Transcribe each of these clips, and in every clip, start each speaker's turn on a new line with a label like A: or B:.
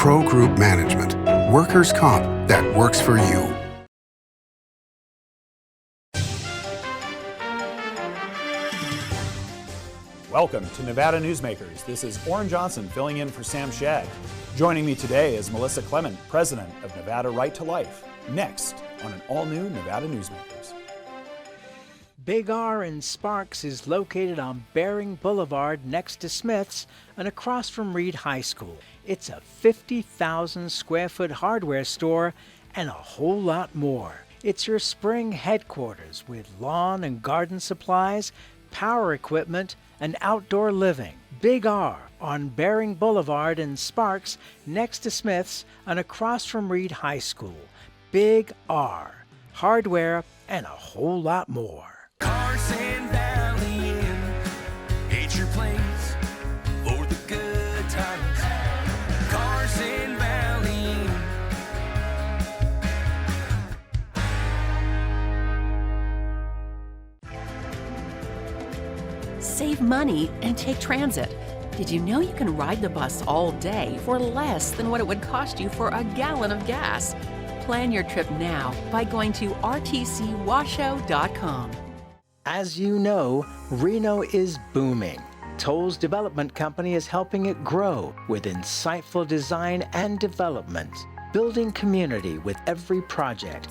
A: Pro Group Management. Workers' comp that works for you.
B: Welcome to Nevada Newsmakers. This is Orrin Johnson filling in for Sam Shad. Joining me today is Melissa Clement, president of Nevada Right to Life. Next on an all-new Nevada Newsmakers.
C: Big R in Sparks is located on Bering Boulevard next to Smith's and across from Reed High School. It's a 50,000 square foot hardware store and a whole lot more. It's your spring headquarters with lawn and garden supplies, power equipment, and outdoor living. Big R on Bering Boulevard in Sparks next to Smith's and across from Reed High School. Big R, hardware and a whole lot more.
D: Carson Valley Inn, it's your place for the good times. Carson Valley Inn.
E: Save money and take transit. Did you know you can ride the bus all day for less than what it would cost you for a gallon of gas? Plan your trip now by going to rtcwashoe.com.
C: As you know, Reno is booming. Toll's Development Company is helping it grow with insightful design and development, building community with every project,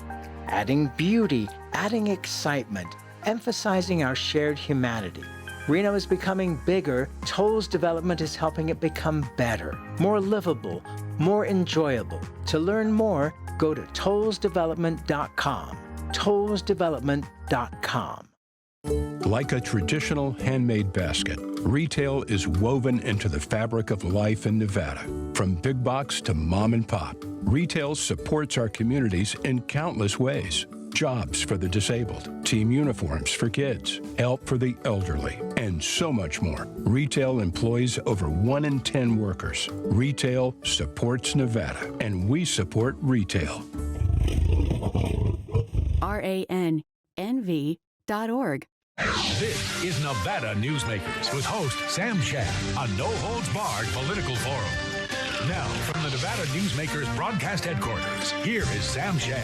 C: adding beauty, adding excitement, emphasizing our shared humanity. Reno is becoming bigger. Toll's Development is helping it become better, more livable, more enjoyable. To learn more, go to tollsdevelopment.com. tollsdevelopment.com.
F: Like a traditional handmade basket, retail is woven into the fabric of life in Nevada. From big box to mom and pop, retail supports our communities in countless ways. Jobs for the disabled, team uniforms for kids, help for the elderly, and so much more. Retail employs over 1 in 10 workers. Retail supports Nevada, and we support retail.
E: RANNV.org.
G: This is Nevada Newsmakers with host Sam Shad, a no-holds-barred political forum. Now, from the Nevada Newsmakers broadcast headquarters, here is Sam Shad.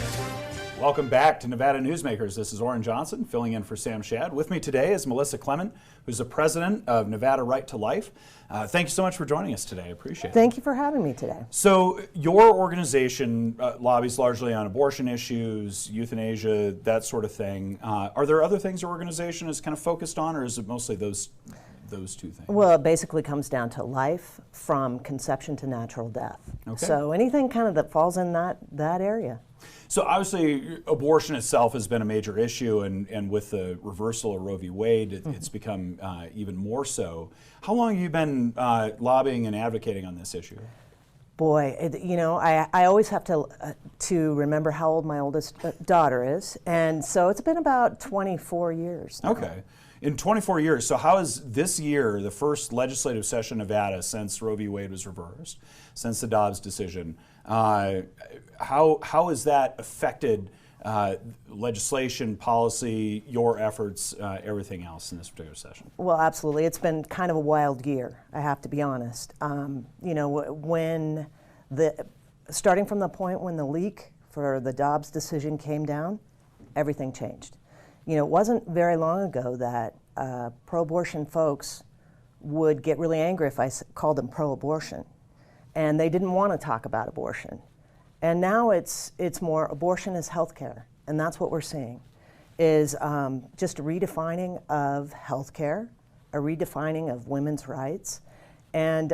B: Welcome back to Nevada Newsmakers. This is Orrin Johnson filling in for Sam Shad. With me today is Melissa Clement, who's the president of Nevada Right to Life. Thank you so much for joining us today. I appreciate it.
H: Thank you for having me today.
B: So your organization lobbies largely on abortion issues, euthanasia, that sort of thing. Are there other things your organization is kind of focused on, or is it mostly those two things?
H: Well, it basically comes down to life from conception to natural death.
B: Okay.
H: So anything kind of that falls in that area.
B: So obviously, abortion itself has been a major issue, and with the reversal of Roe v. Wade, it's become even more so. How long have you been lobbying and advocating on this issue?
H: Boy, I always have to remember how old my oldest daughter is, and so it's been about 24 years now.
B: Okay. In 24 years, so how is this year, the first legislative session in Nevada since Roe v. Wade was reversed, since the Dobbs decision, how has that affected legislation, policy, your efforts, everything else in this particular session?
H: Well, absolutely. It's been kind of a wild year, I have to be honest. Starting from the point when the leak for the Dobbs decision came down, everything changed. It wasn't very long ago that pro-abortion folks would get really angry if I called them pro-abortion, and they didn't want to talk about abortion. And now it's more abortion is healthcare, and that's what we're seeing, is just a redefining of healthcare, a redefining of women's rights, and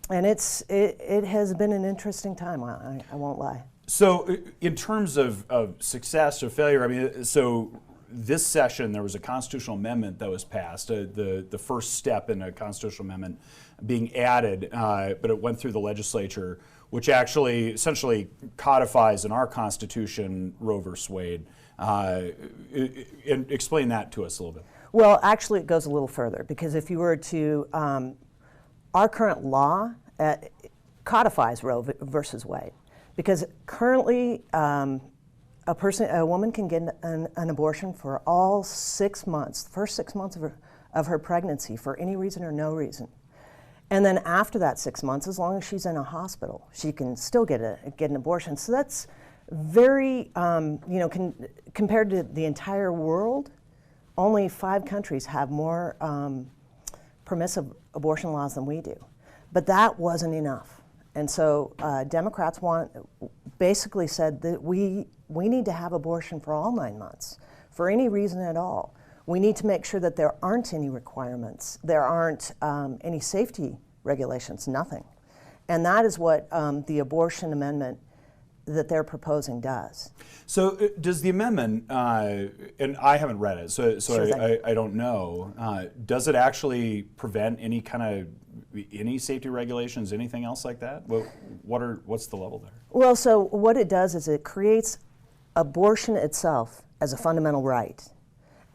H: it has been an interesting time. I won't lie.
B: So, in terms of success or failure, so this session there was a constitutional amendment that was passed, the first step in a constitutional amendment being added, but it went through the legislature, which actually essentially codifies in our Constitution Roe v. Wade. And explain that to us a little bit.
H: Well, actually, it goes a little further, because if you were to, our current law codifies Roe versus Wade, because currently a woman can get an abortion for all 6 months, the first 6 months of her pregnancy, for any reason or no reason. And then after that 6 months, as long as she's in a hospital, she can still get an abortion. So that's very, compared to the entire world, only 5 countries have more permissive abortion laws than we do. But that wasn't enough. And so Democrats basically said that we need to have abortion for all 9 months, for any reason at all. We need to make sure that there aren't any requirements, there aren't any safety regulations, nothing. And that is what the abortion amendment that they're proposing does.
B: So does the amendment, and I haven't read it, so
H: Sure
B: I don't know, does it actually prevent any any safety regulations, anything else like that? What's the level there?
H: Well, so what it does is it creates abortion itself as a fundamental right.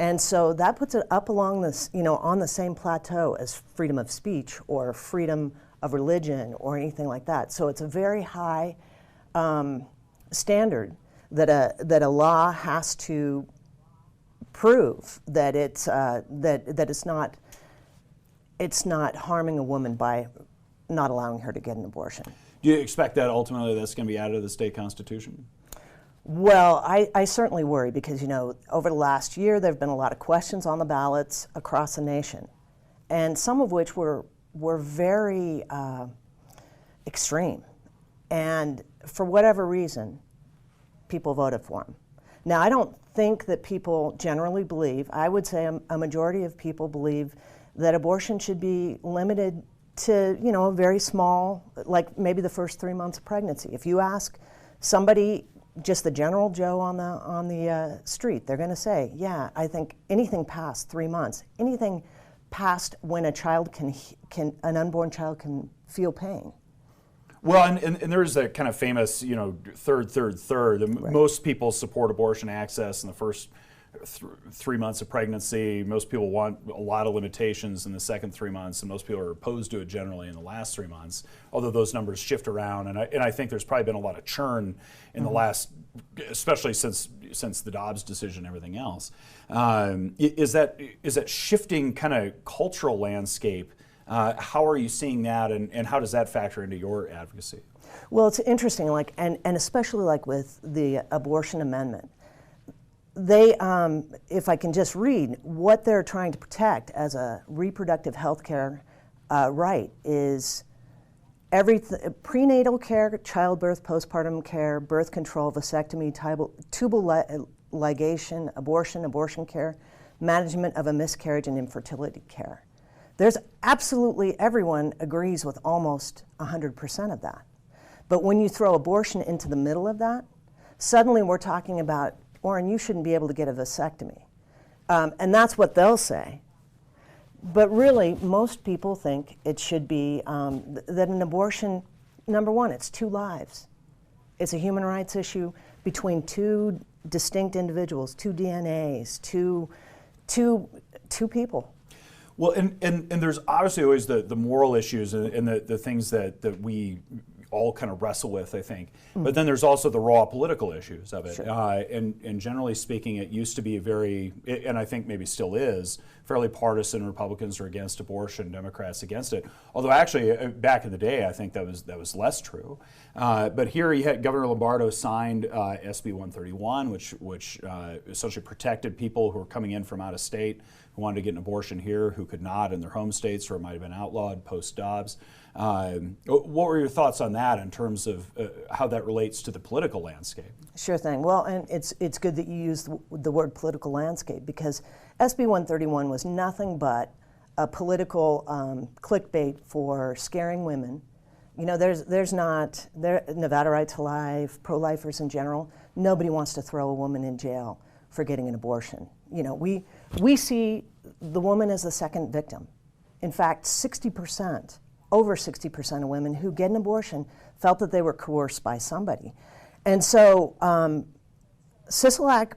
H: And so that puts it up along this, on the same plateau as freedom of speech or freedom of religion or anything like that. So it's a very high standard that a law has to prove that it's not harming a woman by not allowing her to get an abortion.
B: Do you expect that ultimately that's going to be added to the state constitution?
H: Well, I certainly worry because, over the last year there have been a lot of questions on the ballots across the nation, and some of which were very extreme. And for whatever reason, people voted for them. Now, I don't think that people generally believe, I would say a majority of people believe that abortion should be limited to, a very small, like maybe the first 3 months of pregnancy. If you ask somebody, just the general Joe on the street, they're going to say, yeah, I think anything past 3 months, anything past when a child an unborn child can feel pain.
B: Well, and there's a kind of famous, third.
H: Right.
B: Most people support abortion access in the first 3 months of pregnancy. Most people want a lot of limitations in the second 3 months, and most people are opposed to it generally in the last 3 months, although those numbers shift around. And I think there's probably been a lot of churn in the last, especially since the Dobbs decision and everything else. Is that shifting kind of cultural landscape? How are you seeing that, and how does that factor into your advocacy?
H: Well, it's interesting, and especially with the abortion amendment. They, if I can just read, what they're trying to protect as a reproductive health care right is prenatal care, childbirth, postpartum care, birth control, vasectomy, tubal ligation, abortion care, management of a miscarriage, and infertility care. There's absolutely, everyone agrees with almost 100% of that. But when you throw abortion into the middle of that, suddenly we're talking about, Orrin, you shouldn't be able to get a vasectomy. And that's what they'll say. But really, most people think it should be that an abortion, number one, it's 2 lives. It's a human rights issue between 2 distinct individuals, 2 DNAs, two people.
B: Well, and there's obviously always the moral issues and the things that we all kind of wrestle with, I think. But then there's also the raw political issues of it.
H: Sure.
B: And generally speaking, it used to be a very, and I think maybe still is, fairly partisan. Republicans are against abortion, Democrats against it. Although actually, back in the day, I think that was less true. But here you had Governor Lombardo signed SB 131, which essentially protected people who were coming in from out of state who wanted to get an abortion here, who could not in their home states, or it might have been outlawed post-Dobbs. What were your thoughts on that in terms of how that relates to the political landscape?
H: Sure thing. Well, and it's good that you used the word political landscape, because SB 131 was nothing but a political clickbait for scaring women. Nevada Right to Life, pro-lifers in general, nobody wants to throw a woman in jail for getting an abortion. We see the woman as the second victim. In fact, over 60% of women who get an abortion felt that they were coerced by somebody. And so Sisolak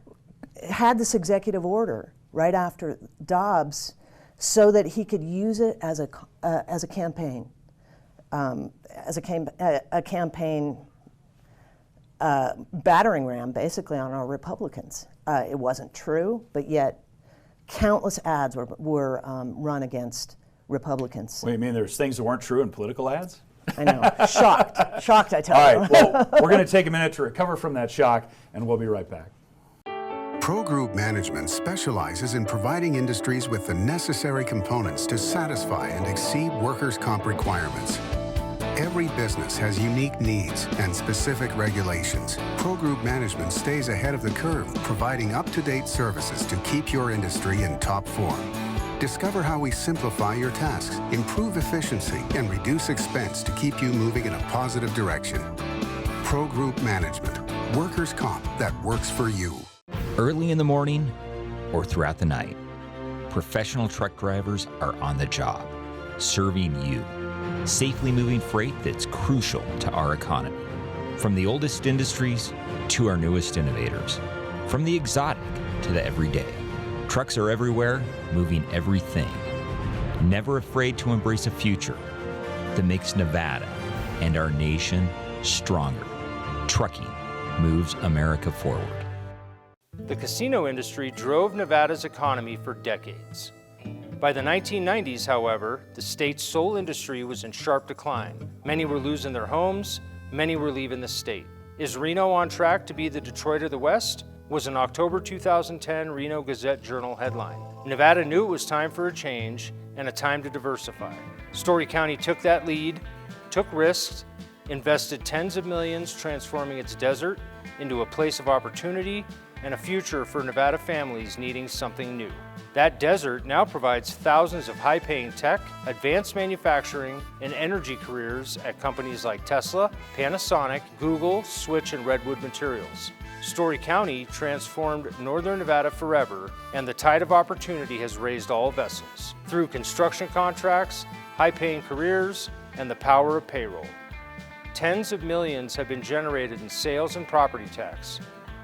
H: had this executive order right after Dobbs so that he could use it as a campaign, campaign battering ram, basically, on our Republicans. It wasn't true, but yet countless ads were run against Republicans.
B: Wait, you mean there's things that weren't true in political ads?
H: I know. Shocked, I tell you.
B: All right, well, we're going to take a minute to recover from that shock, and we'll be right back.
A: Pro Group Management specializes in providing industries with the necessary components to satisfy and exceed workers' comp requirements. Every business has unique needs and specific regulations. Pro Group Management stays ahead of the curve, providing up-to-date services to keep your industry in top form. Discover how we simplify your tasks, improve efficiency, and reduce expense to keep you moving in a positive direction. Pro Group Management, workers' comp that works for you.
I: Early in the morning or throughout the night, professional truck drivers are on the job, serving you, safely moving freight that's crucial to our economy. From the oldest industries to our newest innovators, from the exotic to the everyday, trucks are everywhere, moving everything. Never afraid to embrace a future that makes Nevada and our nation stronger. Trucking moves America forward.
J: The casino industry drove Nevada's economy for decades. By the 1990s, however, the state's sole industry was in sharp decline. Many were losing their homes, many were leaving the state. Is Reno on track to be the Detroit of the West? Was an October 2010 Reno Gazette-Journal headline. Nevada knew it was time for a change and a time to diversify. Story County took that lead, took risks, invested tens of millions transforming its desert into a place of opportunity and a future for Nevada families needing something new. That desert now provides thousands of high-paying tech, advanced manufacturing, and energy careers at companies like Tesla, Panasonic, Google, Switch, and Redwood Materials. Story County transformed Northern Nevada forever, and the tide of opportunity has raised all vessels through construction contracts, high-paying careers, and the power of payroll. Tens of millions have been generated in sales and property tax,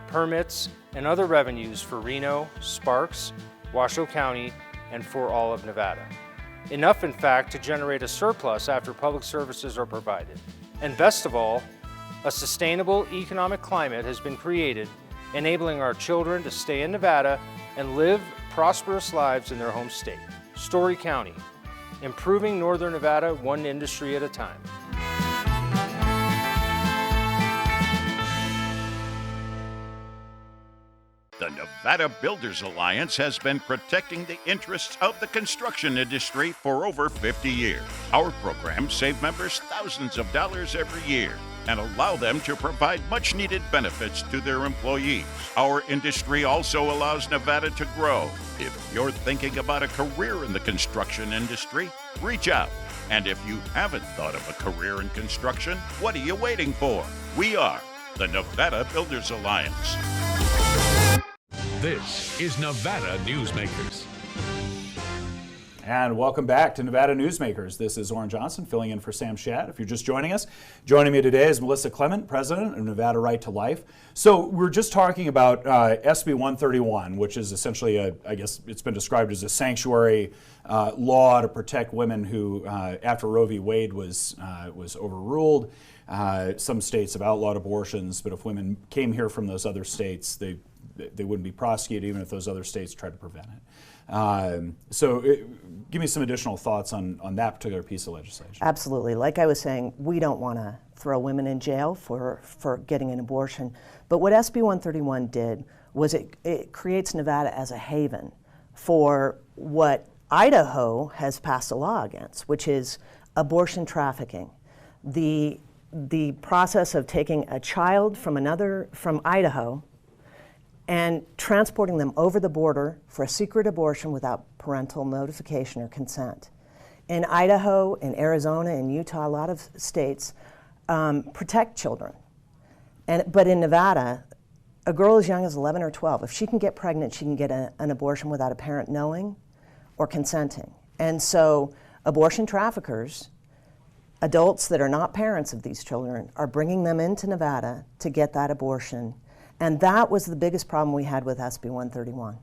J: permits, and other revenues for Reno, Sparks, Washoe County, and for all of Nevada. Enough, in fact, to generate a surplus after public services are provided. And best of all, a sustainable economic climate has been created, enabling our children to stay in Nevada and live prosperous lives in their home state. Story County, improving Northern Nevada one industry at a time.
K: The Nevada Builders Alliance has been protecting the interests of the construction industry for over 50 years. Our programs save members thousands of dollars every year and allow them to provide much-needed benefits to their employees. Our industry also allows Nevada to grow. If you're thinking about a career in the construction industry, reach out. And if you haven't thought of a career in construction, what are you waiting for? We are the Nevada Builders Alliance.
G: This is Nevada Newsmakers.
B: And welcome back to Nevada Newsmakers. This is Orrin Johnson filling in for Sam Shadd. If you're just joining us, joining me today is Melissa Clement, president of Nevada Right to Life. So we're just talking about SB 131, which is essentially I guess it's been described as a sanctuary law to protect women who, after Roe v. Wade was overruled, some states have outlawed abortions, but if women came here from those other states, they wouldn't be prosecuted even if those other states tried to prevent it. Give me some additional thoughts on that particular piece of legislation.
H: Absolutely. Like I was saying, we don't want to throw women in jail for getting an abortion. But what SB 131 did was it creates Nevada as a haven for what Idaho has passed a law against, which is abortion trafficking. The process of taking a child from Idaho and transporting them over the border for a secret abortion without parental notification or consent. In Idaho, in Arizona, in Utah, a lot of states protect children. But in Nevada, a girl as young as 11 or 12, if she can get pregnant, she can get an abortion without a parent knowing or consenting. And so abortion traffickers, adults that are not parents of these children, are bringing them into Nevada to get that abortion. And that was the biggest problem we had with SB 131.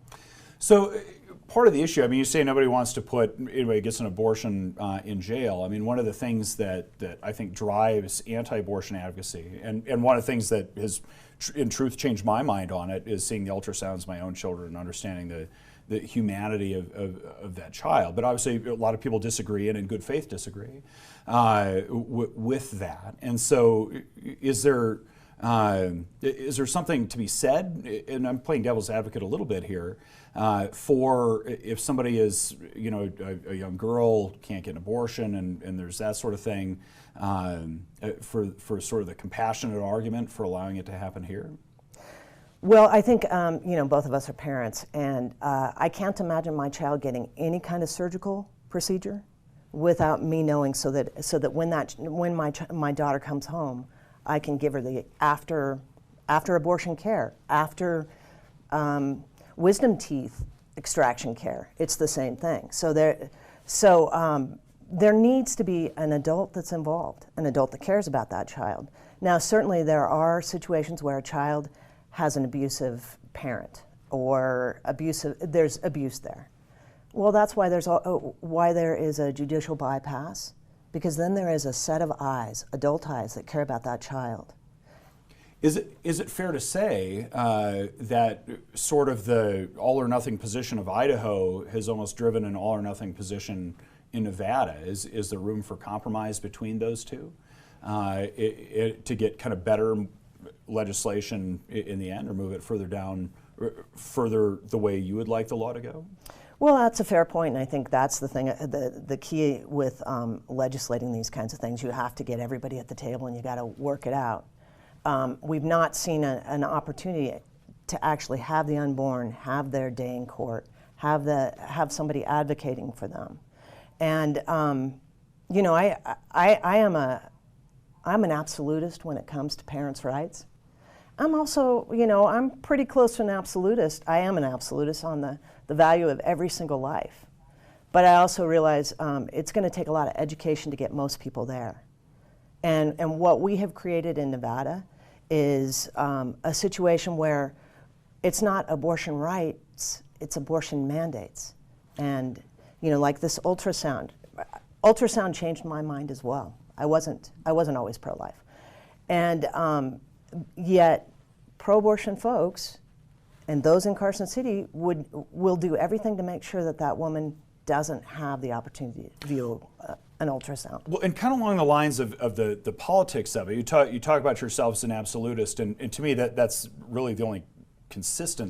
B: So part of the issue, I mean, you say nobody wants to put anybody who gets an abortion in jail. I mean, one of the things that I think drives anti-abortion advocacy, and one of the things that has in truth changed my mind on it, is seeing the ultrasounds of my own children and understanding the humanity of that child. But obviously, a lot of people disagree, and in good faith disagree with that. And so, is there something to be said? And I'm playing devil's advocate a little bit here. For if somebody is, a young girl can't get an abortion, and there's that sort of thing, for sort of the compassionate argument for allowing it to happen here?
H: Well, I think, both of us are parents, and I can't imagine my child getting any kind of surgical procedure without me knowing, so that when my daughter comes home, I can give her the after abortion care, after wisdom teeth extraction care. It's the same thing. So there needs to be an adult that's involved, an adult that cares about that child. Now, certainly there are situations where a child has an abusive parent or there's abuse there. Well, that's why why there is a judicial bypass, because then there is a set of eyes, adult eyes, that care about that child.
B: Is it fair to say that sort of the all or nothing position of Idaho has almost driven an all or nothing position in Nevada? Is there room for compromise between those two to get kind of better legislation in the end, or move it further the way you would like the law to go?
H: Well, that's a fair point, and I think that's the thing. The key with legislating these kinds of things, you have to get everybody at the table, and you got to work it out. We've not seen an opportunity to actually have the unborn have their day in court, have somebody advocating for them, and I'm an absolutist when it comes to parents' rights. I'm also, I'm pretty close to an absolutist. I am an absolutist on the value of every single life. But I also realize it's going to take a lot of education to get most people there. And what we have created in Nevada is a situation where it's not abortion rights, it's abortion mandates. And, like this ultrasound changed my mind as well. I wasn't always pro-life. And yet pro-abortion folks and those in Carson City will do everything to make sure that woman doesn't have the opportunity to view an ultrasound.
B: Well, and kind of along the lines of the politics of it, you talk about yourself as an absolutist, and to me that's really the only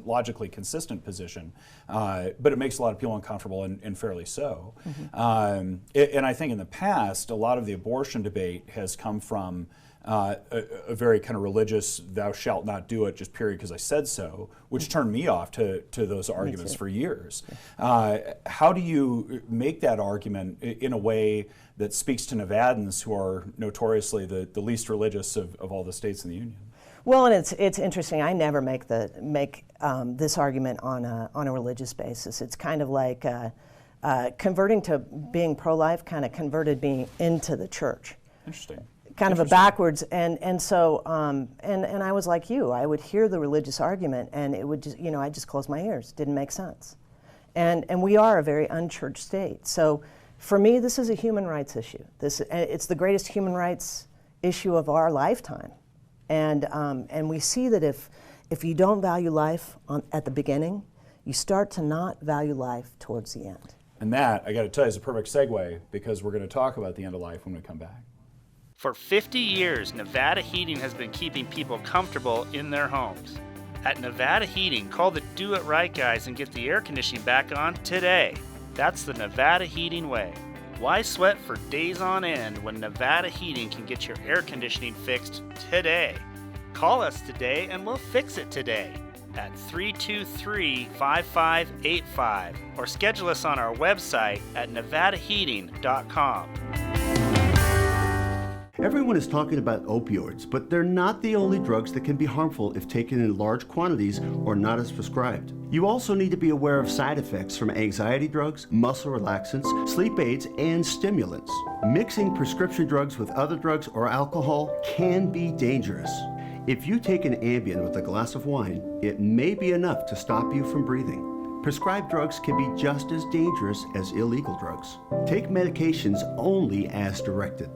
B: logically consistent position, but it makes a lot of people uncomfortable, and fairly so. Mm-hmm. And I think in the past, a lot of the abortion debate has come from a very kind of religious, thou shalt not do it, just period, because I said so, which turned me off to those arguments for years. How do you make that argument in a way that speaks to Nevadans, who are notoriously the least religious of all the states in the Union?
H: Well, and it's interesting. I never make this argument on a religious basis. It's kind of like converting to being pro-life, kind of converted being into the church.
B: Interesting.
H: Kind of a backwards, and so and I was like you. I would hear the religious argument, and it would just I just close my ears. Didn't make sense, and we are a very unchurched state. So for me, this is a human rights issue. It's the greatest human rights issue of our lifetime. And we see that if you don't value life at the beginning, you start to not value life towards the end.
B: And that, I got to tell you, is a perfect segue, because we're going to talk about the end of life when we come back.
L: For 50 years, Nevada Heating has been keeping people comfortable in their homes. At Nevada Heating, call the Do It Right guys and get the air conditioning back on today. That's the Nevada Heating way. Why sweat for days on end when Nevada Heating can get your air conditioning fixed today? Call us today and we'll fix it today at 323-5585 or schedule us on our website at nevadaheating.com.
M: Everyone is talking about opioids, but they're not the only drugs that can be harmful if taken in large quantities or not as prescribed. You also need to be aware of side effects from anxiety drugs, muscle relaxants, sleep aids, and stimulants. Mixing prescription drugs with other drugs or alcohol can be dangerous. If you take an Ambien with a glass of wine, it may be enough to stop you from breathing. Prescribed drugs can be just as dangerous as illegal drugs. Take medications only as directed.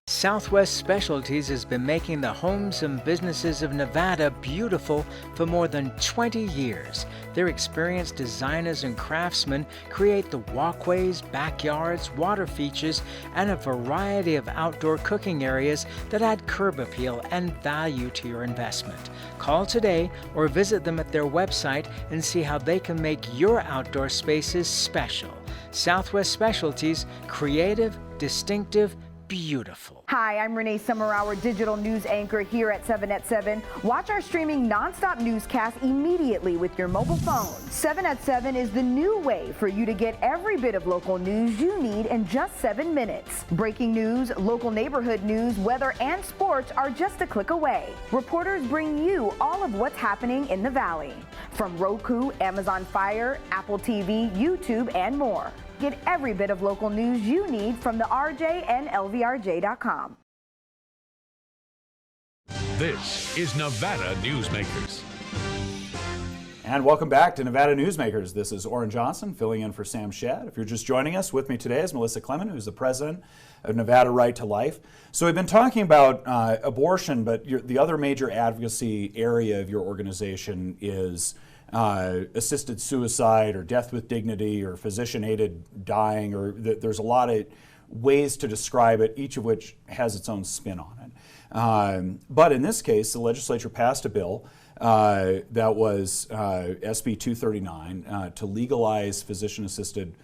C: Southwest Specialties has been making the homes and businesses of Nevada beautiful for more than 20 years. Their experienced designers and craftsmen create the walkways, backyards, water features, and a variety of outdoor cooking areas that add curb appeal and value to your investment. Call today or visit them at their website and see how they can make your outdoor spaces special. Southwest Specialties, creative, distinctive, beautiful.
N: Hi, I'm Renee Summer, our digital news anchor here at 7 at 7. Watch our streaming nonstop newscast immediately with your mobile phone. 7 at 7 is the new way for you to get every bit of local news you need in just 7 minutes. Breaking news, local neighborhood news, weather, and sports are just a click away. Reporters bring you all of what's happening in the Valley. From Roku, Amazon Fire, Apple TV, YouTube, and more. Get every bit of local news you need from the RJ and LVRJ.com.
G: This is Nevada Newsmakers.
B: And welcome back to Nevada Newsmakers. This is Orrin Johnson filling in for Sam Shad. If you're just joining us, with me today is Melissa Clement, who's the president of Nevada Right to Life. So we've been talking about abortion, but the other major advocacy area of your organization is assisted suicide or death with dignity or physician-aided dying, or there's a lot of ways to describe it, each of which has its own spin on it. But in this case, the legislature passed a bill that was SB 239 to legalize physician-assisted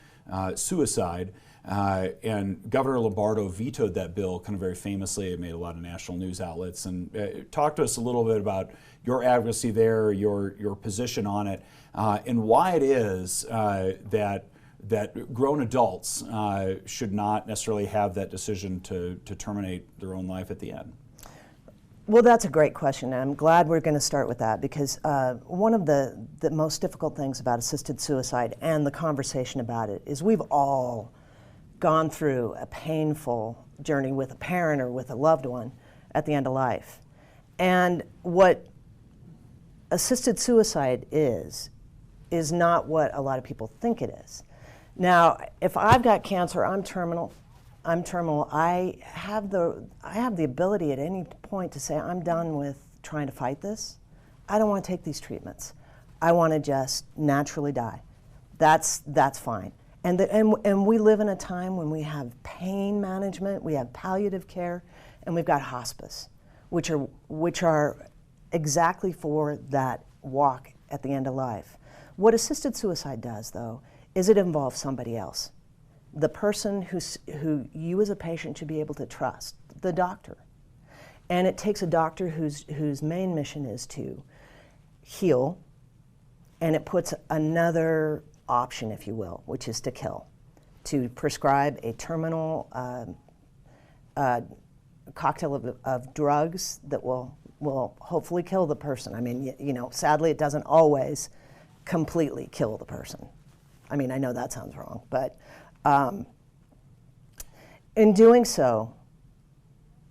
B: suicide. And Governor Lombardo vetoed that bill kind of very famously. It made a lot of national news outlets. And talk to us a little bit about your advocacy there, your position on it, and why it is that grown adults should not necessarily have that decision to terminate their own life at the end.
H: Well, that's a great question, and I'm glad we're going to start with that, because one of the most difficult things about assisted suicide and the conversation about it is we've all gone through a painful journey with a parent or with a loved one at the end of life. And what assisted suicide is not what a lot of people think it is. Now, if I've got cancer, I'm terminal, I have the ability at any point to say, I'm done with trying to fight this. I don't want to take these treatments. I want to just naturally die. That's fine. And we live in a time when we have pain management, we have palliative care, and we've got hospice, which are exactly for that walk at the end of life. What assisted suicide does, though, is it involves somebody else. The person who you as a patient should be able to trust, the doctor. And it takes a doctor whose main mission is to heal, and it puts another option, if you will, which is to kill, to prescribe a terminal cocktail of drugs that will hopefully kill the person. I mean, sadly, it doesn't always completely kill the person. I mean, I know that sounds wrong, but in doing so,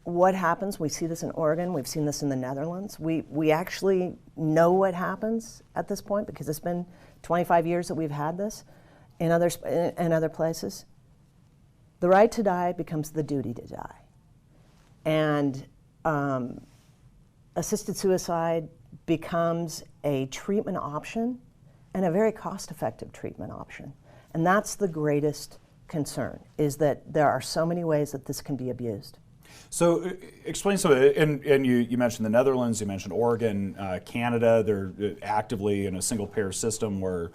H: what happens? We see this in Oregon. We've seen this in the Netherlands. We actually know what happens at this point because it's been 25 years that we've had this in other places. The right to die becomes the duty to die. And assisted suicide becomes a treatment option and a very cost-effective treatment option. And that's the greatest concern, is that there are so many ways that this can be abused.
B: So explain some of it, and you mentioned the Netherlands, you mentioned Oregon, Canada. They're actively in a single-payer system where,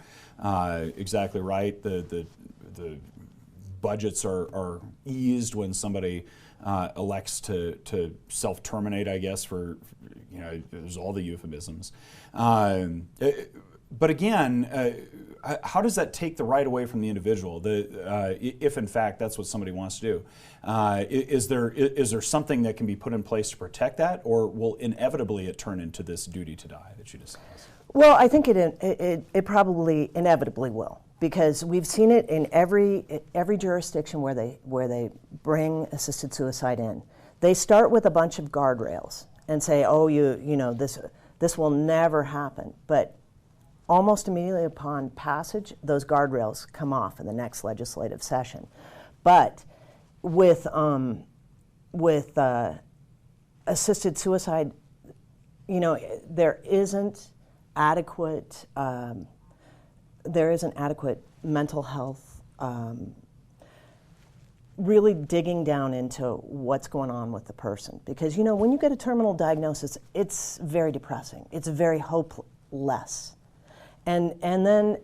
B: exactly right, the budgets are eased when somebody elects to self-terminate, I guess, for, there's all the euphemisms. But again, how does that take the right away from the individual? If in fact that's what somebody wants to do, is there something that can be put in place to protect that, or will inevitably it turn into this duty to die that you discussed?
H: Well, I think it probably inevitably will, because we've seen it in every jurisdiction where they bring assisted suicide in. They start with a bunch of guardrails and say, oh, this will never happen, but almost immediately upon passage, those guardrails come off in the next legislative session. But with with assisted suicide, you know, there isn't adequate mental health, really digging down into what's going on with the person. Because, you know, when you get a terminal diagnosis, it's very depressing. It's very hopeless. And then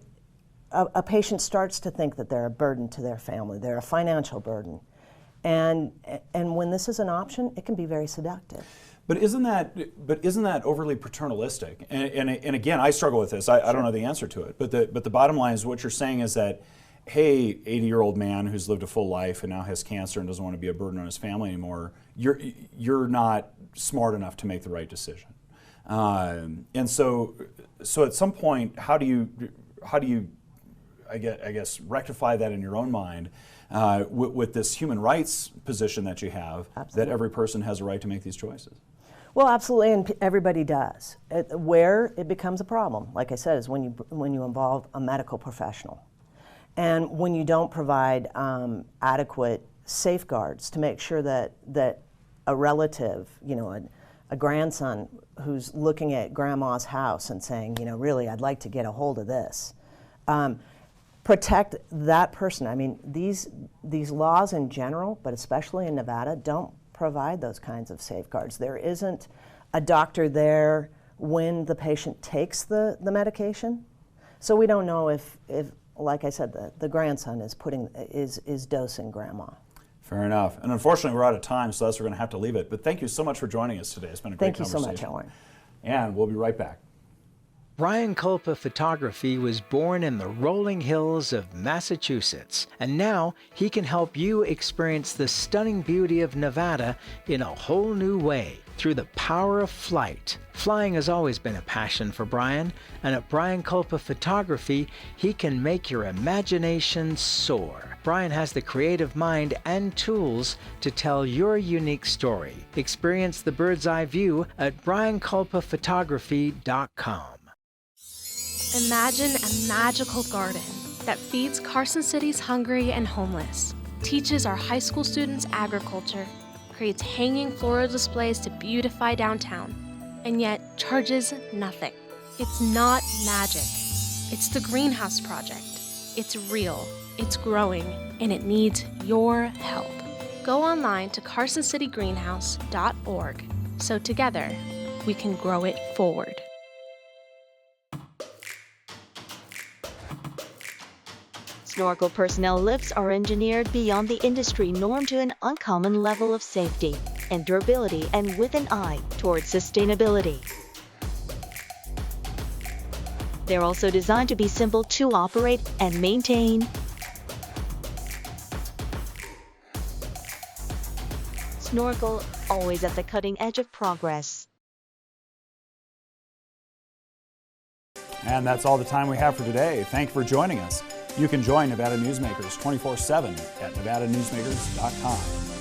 H: a patient starts to think that they're a burden to their family. They're a financial burden. And when this is an option, it can be very seductive.
B: But isn't that overly paternalistic? And again, I struggle with this. I don't know the answer to it. But the bottom line is what you're saying is that, hey, 80-year-old man who's lived a full life and now has cancer and doesn't want to be a burden on his family anymore, you're not smart enough to make the right decision. And so at some point, how do you I guess rectify that in your own mind with this human rights position that you have, that every person has a right to make these choices?
H: Well, absolutely, and everybody does. Where it becomes a problem, like I said, is when you involve a medical professional, and when you don't provide adequate safeguards to make sure that a relative, you know, a grandson who's looking at grandma's house and saying, you know, really, I'd like to get a hold of this, protect that person. I mean, these laws in general, but especially in Nevada, don't provide those kinds of safeguards. There isn't a doctor there when the patient takes the medication, so we don't know if like I said, the grandson is dosing grandma.
B: Fair enough. And unfortunately, we're out of time, so that's where we're going to have to leave it. But thank you so much for joining us today. It's been a great conversation.
H: Thank you so much, Orrin.
B: And we'll be right back.
C: Brian Culpa Photography was born in the rolling hills of Massachusetts, and now he can help you experience the stunning beauty of Nevada in a whole new way through the power of flight. Flying has always been a passion for Brian, and at Brian Culpa Photography, he can make your imagination soar. Brian has the creative mind and tools to tell your unique story. Experience the bird's eye view at brianculpaphotography.com.
O: Imagine a magical garden that feeds Carson City's hungry and homeless, teaches our high school students agriculture, creates hanging floral displays to beautify downtown, and yet charges nothing. It's not magic. It's the Greenhouse Project. It's real, it's growing, and it needs your help. Go online to carsоncitygreenhouse.org so together we can grow it forward.
P: Snorkel personnel lifts are engineered beyond the industry norm to an uncommon level of safety and durability, and with an eye towards sustainability. They're also designed to be simple to operate and maintain. Snorkel, always at the cutting edge of progress.
B: And that's all the time we have for today. Thank you for joining us. You can join Nevada Newsmakers 24/7 at NevadaNewsmakers.com.